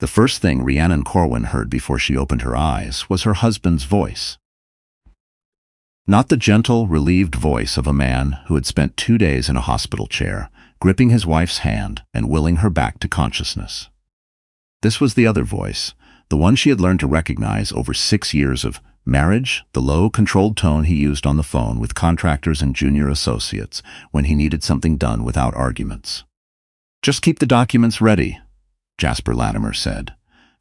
The first thing Rhiannon Corwin heard before she opened her eyes was her husband's voice. Not the gentle, relieved voice of a man who had spent 2 days in a hospital chair, gripping his wife's hand and willing her back to consciousness. This was the other voice, the one she had learned to recognize over 6 years of marriage, the low, controlled tone he used on the phone with contractors and junior associates when he needed something done without arguments. "Just keep the documents ready," Jasper Latimer said,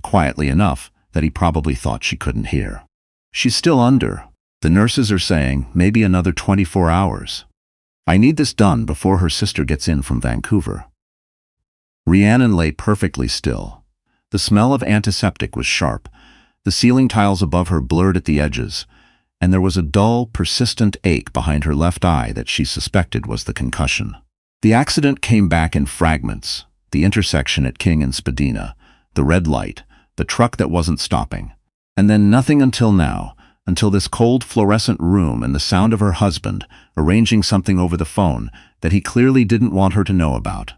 quietly enough that he probably thought she couldn't hear. "She's still under. The nurses are saying maybe another 24 hours. I need this done before her sister gets in from Vancouver." Rhiannon lay perfectly still. The smell of antiseptic was sharp, the ceiling tiles above her blurred at the edges, and there was a dull, persistent ache behind her left eye that she suspected was the concussion. The accident came back in fragments: the intersection at King and Spadina, the red light, the truck that wasn't stopping, and then nothing until now, until this cold fluorescent room and the sound of her husband arranging something over the phone that he clearly didn't want her to know about.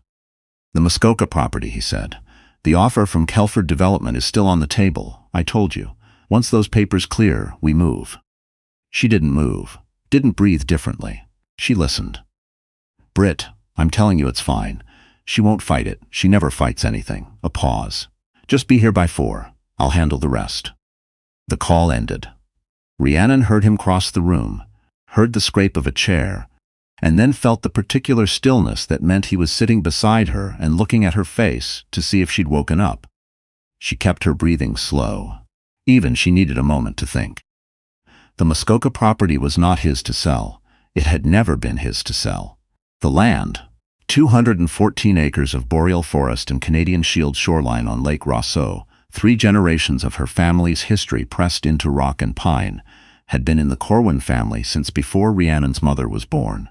"The Muskoka property," he said. "The offer from Kelford Development is still on the table. I told you. Once those papers clear, we move." She didn't move, didn't breathe differently. She listened. "Britt, I'm telling you it's fine. She won't fight it. She never fights anything." A pause. "Just be here by 4. I'll handle the rest." The call ended. Rhiannon heard him cross the room, heard the scrape of a chair, and then felt the particular stillness that meant he was sitting beside her and looking at her face to see if she'd woken up. She kept her breathing slow. Even she needed a moment to think. The Muskoka property was not his to sell. It had never been his to sell. The land, 214 acres of boreal forest and Canadian Shield shoreline on Lake Rousseau, 3 generations of her family's history pressed into rock and pine, had been in the Corwin family since before Rhiannon's mother was born.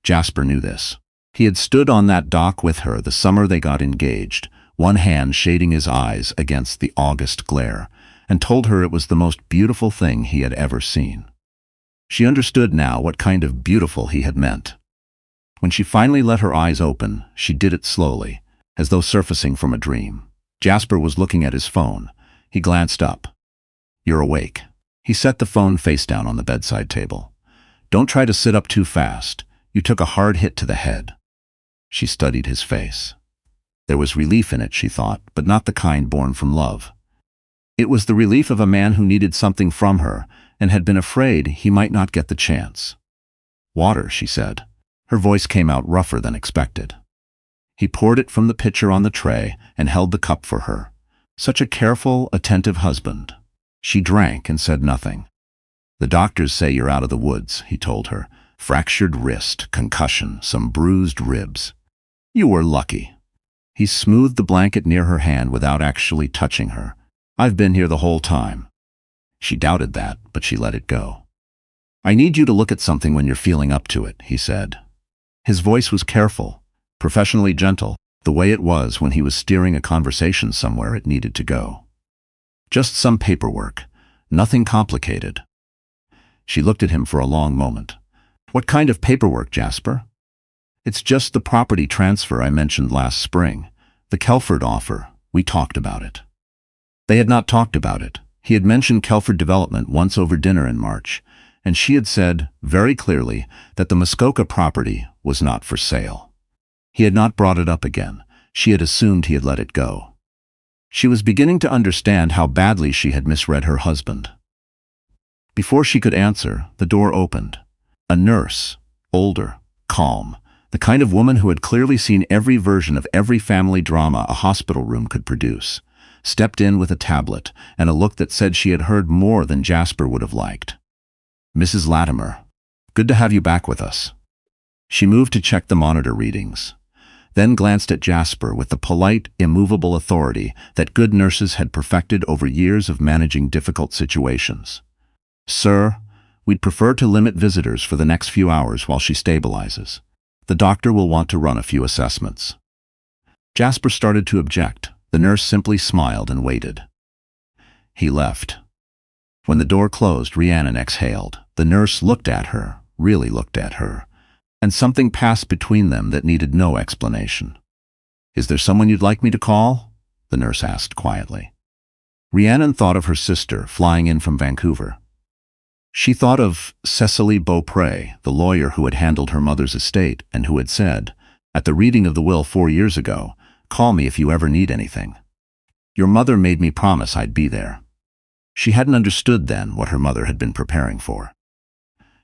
Jasper knew this. He had stood on that dock with her the summer they got engaged, one hand shading his eyes against the August glare, and told her it was the most beautiful thing he had ever seen. She understood now what kind of beautiful he had meant. When she finally let her eyes open, she did it slowly, as though surfacing from a dream. Jasper was looking at his phone. He glanced up. "You're awake." He set the phone face down on the bedside table. "Don't try to sit up too fast. You took a hard hit to the head." She studied his face. There was relief in it, she thought, but not the kind born from love. It was the relief of a man who needed something from her and had been afraid he might not get the chance. "Water," she said. Her voice came out rougher than expected. He poured it from the pitcher on the tray and held the cup for her. Such a careful, attentive husband. She drank and said nothing. "The doctors say you're out of the woods," he told her. "Fractured wrist, concussion, some bruised ribs. You were lucky." He smoothed the blanket near her hand without actually touching her. "I've been here the whole time." She doubted that, but she let it go. "I need you to look at something when you're feeling up to it," he said. His voice was careful, professionally gentle, the way it was when he was steering a conversation somewhere it needed to go. "Just some paperwork. Nothing complicated." She looked at him for a long moment. "What kind of paperwork, Jasper?" "It's just the property transfer I mentioned last spring. The Kelford offer. We talked about it." They had not talked about it. He had mentioned Kelford Development once over dinner in March, and she had said, very clearly, that the Muskoka property was not for sale. He had not brought it up again. She had assumed he had let it go. She was beginning to understand how badly she had misread her husband. Before she could answer, the door opened. A nurse, older, calm, the kind of woman who had clearly seen every version of every family drama a hospital room could produce, stepped in with a tablet and a look that said she had heard more than Jasper would have liked. "Mrs. Latimer, good to have you back with us." She moved to check the monitor readings, then glanced at Jasper with the polite, immovable authority that good nurses had perfected over years of managing difficult situations. "Sir, we'd prefer to limit visitors for the next few hours while she stabilizes. The doctor will want to run a few assessments." Jasper started to object. The nurse simply smiled and waited. He left. When the door closed, Rhiannon exhaled. The nurse looked at her, really looked at her, and something passed between them that needed no explanation. "Is there someone you'd like me to call?" the nurse asked quietly. Rhiannon thought of her sister flying in from Vancouver. She thought of Cecily Beaupre, the lawyer who had handled her mother's estate and who had said, at the reading of the will 4 years ago, "Call me if you ever need anything." Your mother made me promise I'd be there. She hadn't understood then what her mother had been preparing for.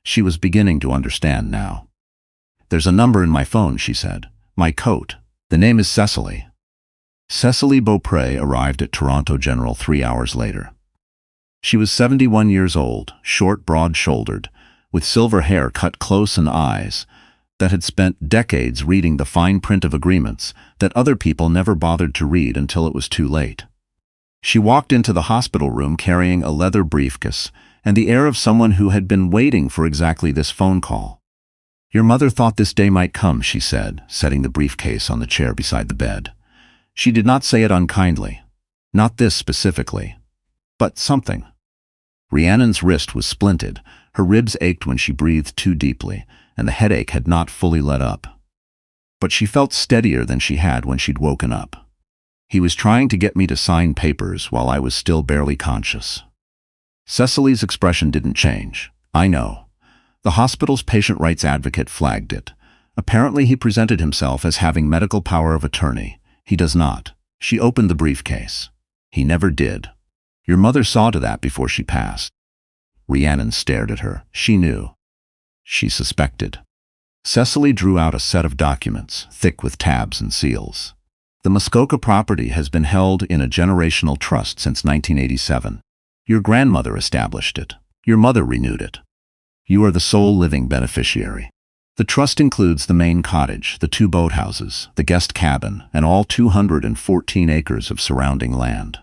She was beginning to understand now. "There's a number in my phone," she said. "My coat. The name is Cecily." Cecily Beaupre arrived at Toronto General 3 hours later. She was 71 years old, short, broad-shouldered, with silver hair cut close and eyes that had spent decades reading the fine print of agreements that other people never bothered to read until it was too late. She walked into the hospital room carrying a leather briefcase and the air of someone who had been waiting for exactly this phone call. "Your mother thought this day might come," she said, setting the briefcase on the chair beside the bed. She did not say it unkindly. Not this specifically. But something. Rhiannon's wrist was splinted, her ribs ached when she breathed too deeply, and the headache had not fully let up. But she felt steadier than she had when she'd woken up. "He was trying to get me to sign papers while I was still barely conscious." Cecily's expression didn't change. "I know." The hospital's patient rights advocate flagged it. Apparently he presented himself as having medical power of attorney. He does not. She opened the briefcase. He never did. Your mother saw to that before she passed. Rhiannon stared at her. She knew. She suspected. Cecily drew out a set of documents, thick with tabs and seals. "The Muskoka property has been held in a generational trust since 1987. Your grandmother established it. Your mother renewed it. You are the sole living beneficiary. The trust includes the main cottage, the 2 boathouses, the guest cabin, and all 214 acres of surrounding land."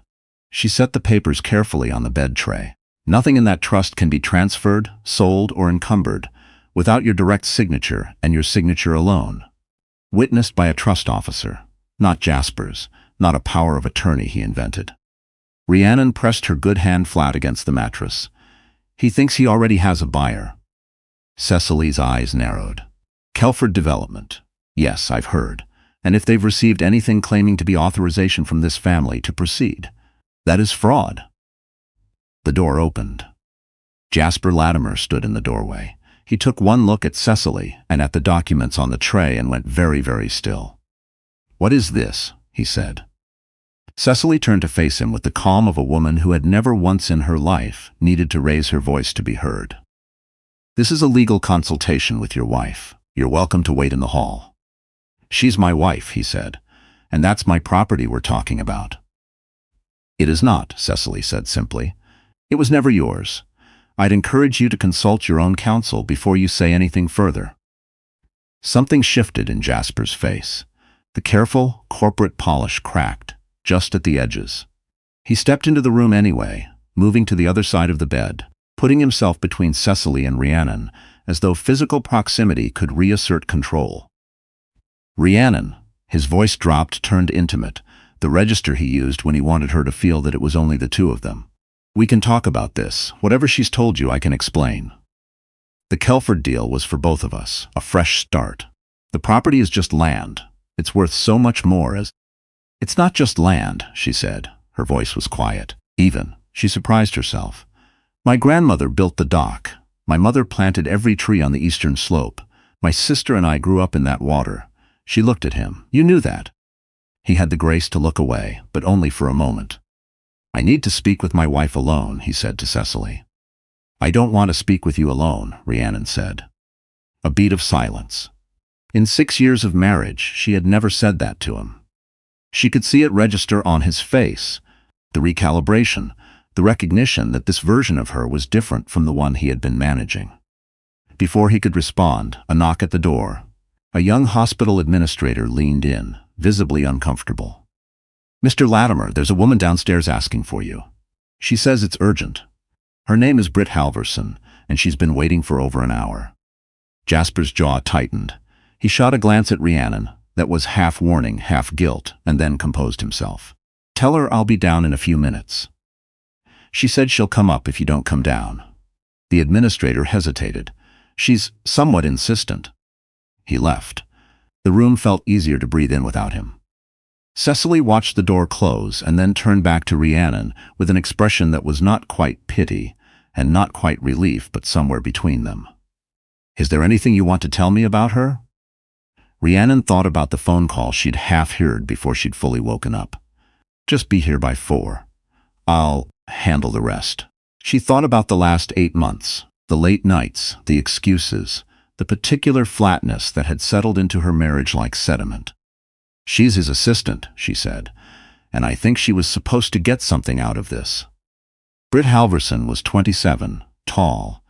She set the papers carefully on the bed tray. "Nothing in that trust can be transferred, sold, or encumbered without your direct signature and your signature alone. Witnessed by a trust officer, not Jasper's, not a power of attorney he invented." Rhiannon pressed her good hand flat against the mattress. "He thinks he already has a buyer." Cecily's eyes narrowed. "Kelford Development. Yes, I've heard. And if they've received anything claiming to be authorization from this family to proceed, that is fraud." The door opened. Jasper Latimer stood in the doorway. He took one look at Cecily and at the documents on the tray and went very, very still. "What is this?" he said. Cecily turned to face him with the calm of a woman who had never once in her life needed to raise her voice to be heard. "This is a legal consultation with your wife. You're welcome to wait in the hall." "She's my wife," he said, "and that's my property we're talking about." "It is not," Cecily said simply. "It was never yours. I'd encourage you to consult your own counsel before you say anything further." Something shifted in Jasper's face. The careful, corporate polish cracked, just at the edges. He stepped into the room anyway, moving to the other side of the bed, putting himself between Cecily and Rhiannon, as though physical proximity could reassert control. "Rhiannon," his voice dropped, turned intimate, the register he used when he wanted her to feel that it was only the two of them. "We can talk about this. Whatever she's told you, I can explain. The Kelford deal was for both of us, a fresh start. The property is just land. It's worth so much more as—" "It's not just land," she said. Her voice was quiet. Even. She surprised herself. "My grandmother built the dock. My mother planted every tree on the eastern slope. My sister and I grew up in that water." She looked at him. "You knew that." He had the grace to look away, but only for a moment. "I need to speak with my wife alone," he said to Cecily. "I don't want to speak with you alone," Rhiannon said. A beat of silence. In 6 years of marriage, she had never said that to him. She could see it register on his face, the recalibration, the recognition that this version of her was different from the one he had been managing. Before he could respond, a knock at the door. A young hospital administrator leaned in, visibly uncomfortable. "Mr. Latimer, there's a woman downstairs asking for you. She says it's urgent. Her name is Britt Halverson, and she's been waiting for over an hour." Jasper's jaw tightened. He shot a glance at Rhiannon that was half warning, half guilt, and then composed himself. "Tell her I'll be down in a few minutes. She said she'll come up if you don't come down." The administrator hesitated. "She's somewhat insistent." He left. The room felt easier to breathe in without him. Cecily watched the door close and then turned back to Rhiannon with an expression that was not quite pity and not quite relief, but somewhere between them. "Is there anything you want to tell me about her?" Rhiannon thought about the phone call she'd half heard before she'd fully woken up. "Just be here by 4. I'll handle the rest." She thought about the last 8 months, the late nights, the excuses, the particular flatness that had settled into her marriage like sediment. "She's his assistant," she said, "and I think she was supposed to get something out of this." Britt Halverson was 27, tall,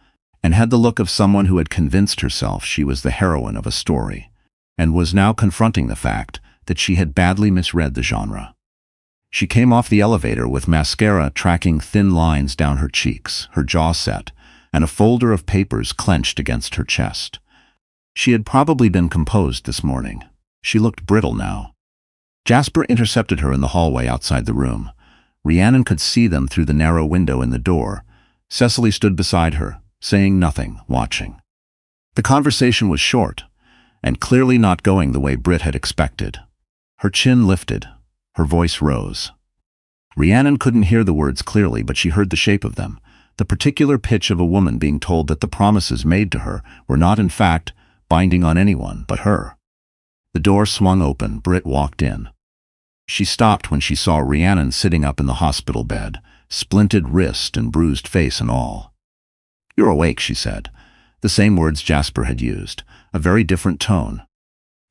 and had the look of someone who had convinced herself she was the heroine of a story, and was now confronting the fact that she had badly misread the genre. She came off the elevator with mascara tracking thin lines down her cheeks, her jaw set, and a folder of papers clenched against her chest. She had probably been composed this morning. She looked brittle now. Jasper intercepted her in the hallway outside the room. Rhiannon could see them through the narrow window in the door. Cecily stood beside her, saying nothing, watching. The conversation was short, and clearly not going the way Britt had expected. Her chin lifted. Her voice rose. Rhiannon couldn't hear the words clearly, but she heard the shape of them, the particular pitch of a woman being told that the promises made to her were not in fact binding on anyone but her. The door swung open. Britt walked in. She stopped when she saw Rhiannon sitting up in the hospital bed, splinted wrist and bruised face and all. "You're awake," she said. The same words Jasper had used, a very different tone.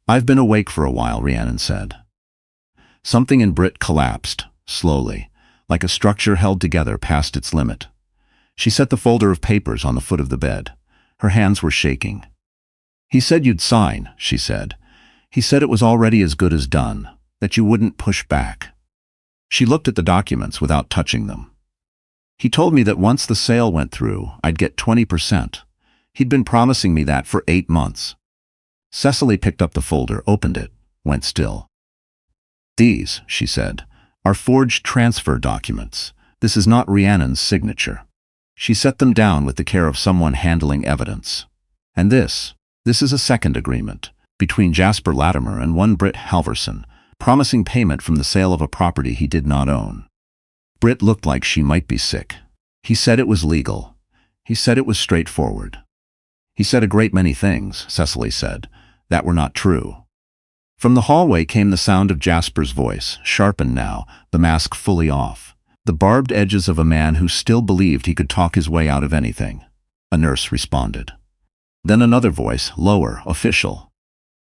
"I've been awake for a while," Rhiannon said. Something in Britt collapsed, slowly, like a structure held together past its limit. She set the folder of papers on the foot of the bed. Her hands were shaking. "He said you'd sign," she said. "He said it was already as good as done, that you wouldn't push back." She looked at the documents without touching them. "He told me that once the sale went through, I'd get 20%. He'd been promising me that for 8 months. Cecily picked up the folder, opened it, went still. "These," she said, "are forged transfer documents. This is not Rhiannon's signature." She set them down with the care of someone handling evidence. "And this is a second agreement between Jasper Latimer and one Britt Halverson, promising payment from the sale of a property he did not own." Britt looked like she might be sick. "He said it was legal. He said it was straightforward." "He said a great many things," Cecily said, "that were not true." From the hallway came the sound of Jasper's voice, sharpened now, the mask fully off. The barbed edges of a man who still believed he could talk his way out of anything. A nurse responded. Then another voice, lower, official.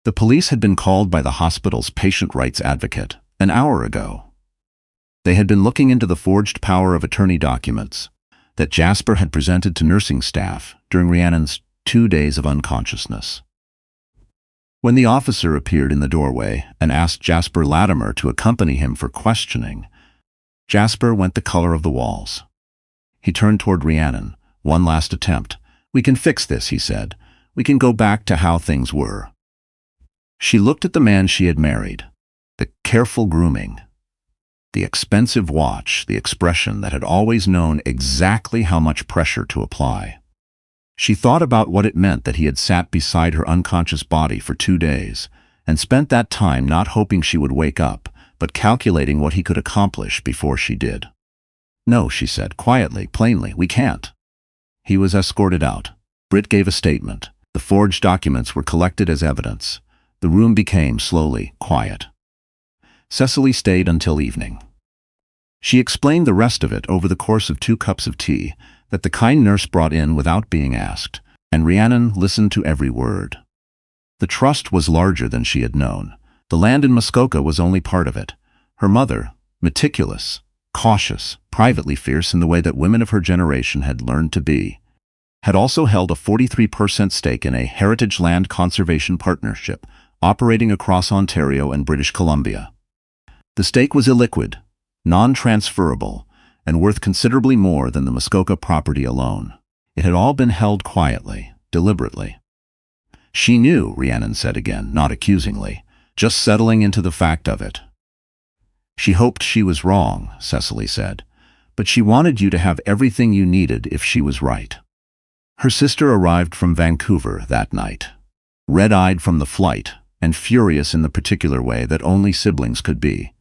The police had been called by the hospital's patient rights advocate an hour ago. They had been looking into the forged power of attorney documents that Jasper had presented to nursing staff during Rhiannon's 2 days of unconsciousness. When the officer appeared in the doorway and asked Jasper Latimer to accompany him for questioning, Jasper went the color of the walls. He turned toward Rhiannon. "One last attempt. We can fix this," he said. "We can go back to how things were." She looked at the man she had married, the careful grooming, the expensive watch, the expression that had always known exactly how much pressure to apply. She thought about what it meant that he had sat beside her unconscious body for 2 days, and spent that time not hoping she would wake up, but calculating what he could accomplish before she did. "No," she said, quietly, plainly, "we can't." He was escorted out. Britt gave a statement. The forged documents were collected as evidence. The room became, slowly, quiet. Cecily stayed until evening. She explained the rest of it over the course of 2 cups of tea that the kind nurse brought in without being asked, and Rhiannon listened to every word. The trust was larger than she had known. The land in Muskoka was only part of it. Her mother, meticulous, cautious, privately fierce in the way that women of her generation had learned to be, had also held a 43% stake in a heritage land conservation partnership operating across Ontario and British Columbia. The stake was illiquid, non-transferable, and worth considerably more than the Muskoka property alone. It had all been held quietly, deliberately. She knew, Rhiannon said again, not accusingly, just settling into the fact of it. "She hoped she was wrong," Cecily said, "but she wanted you to have everything you needed if she was right." Her sister arrived from Vancouver that night, red-eyed from the flight and furious in the particular way that only siblings could be.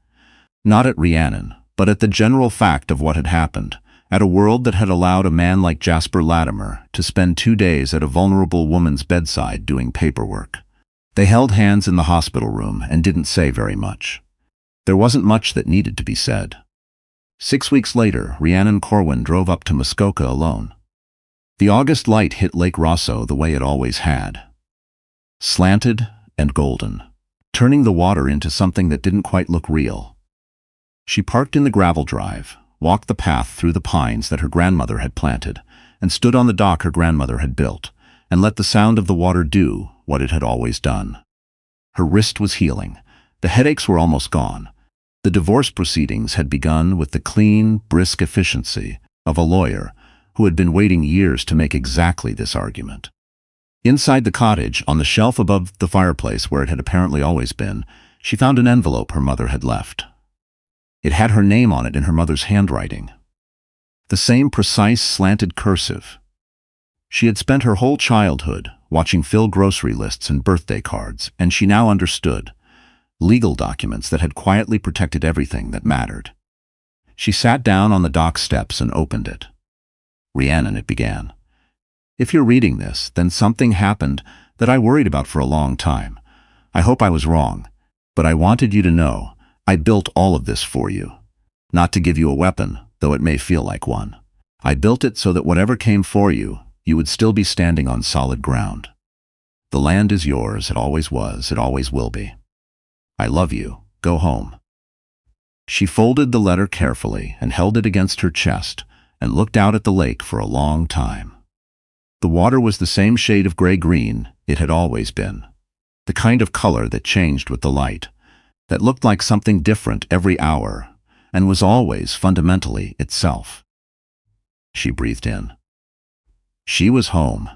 Not at Rhiannon, but at the general fact of what had happened, at a world that had allowed a man like Jasper Latimer to spend 2 days at a vulnerable woman's bedside doing paperwork. They held hands in the hospital room and didn't say very much. There wasn't much that needed to be said. 6 weeks later, Rhiannon Corwin drove up to Muskoka alone. The August light hit Lake Rosso the way it always had. Slanted and golden, turning the water into something that didn't quite look real. She parked in the gravel drive, walked the path through the pines that her grandmother had planted, and stood on the dock her grandmother had built, and let the sound of the water do what it had always done. Her wrist was healing. The headaches were almost gone. The divorce proceedings had begun with the clean, brisk efficiency of a lawyer who had been waiting years to make exactly this argument. Inside the cottage, on the shelf above the fireplace where it had apparently always been, she found an envelope her mother had left. It had her name on it in her mother's handwriting. The same precise, slanted cursive. She had spent her whole childhood watching Phil grocery lists and birthday cards, and she now understood. Legal documents that had quietly protected everything that mattered. She sat down on the dock steps and opened it. Rhiannon, it began. If you're reading this, then something happened that I worried about for a long time. I hope I was wrong, but I wanted you to know I built all of this for you. Not to give you a weapon, though it may feel like one. I built it so that whatever came for you, you would still be standing on solid ground. The land is yours, it always was, it always will be. I love you, go home. She folded the letter carefully and held it against her chest and looked out at the lake for a long time. The water was the same shade of gray-green it had always been, the kind of color that changed with the light, that looked like something different every hour and was always fundamentally itself. She breathed in. She was home.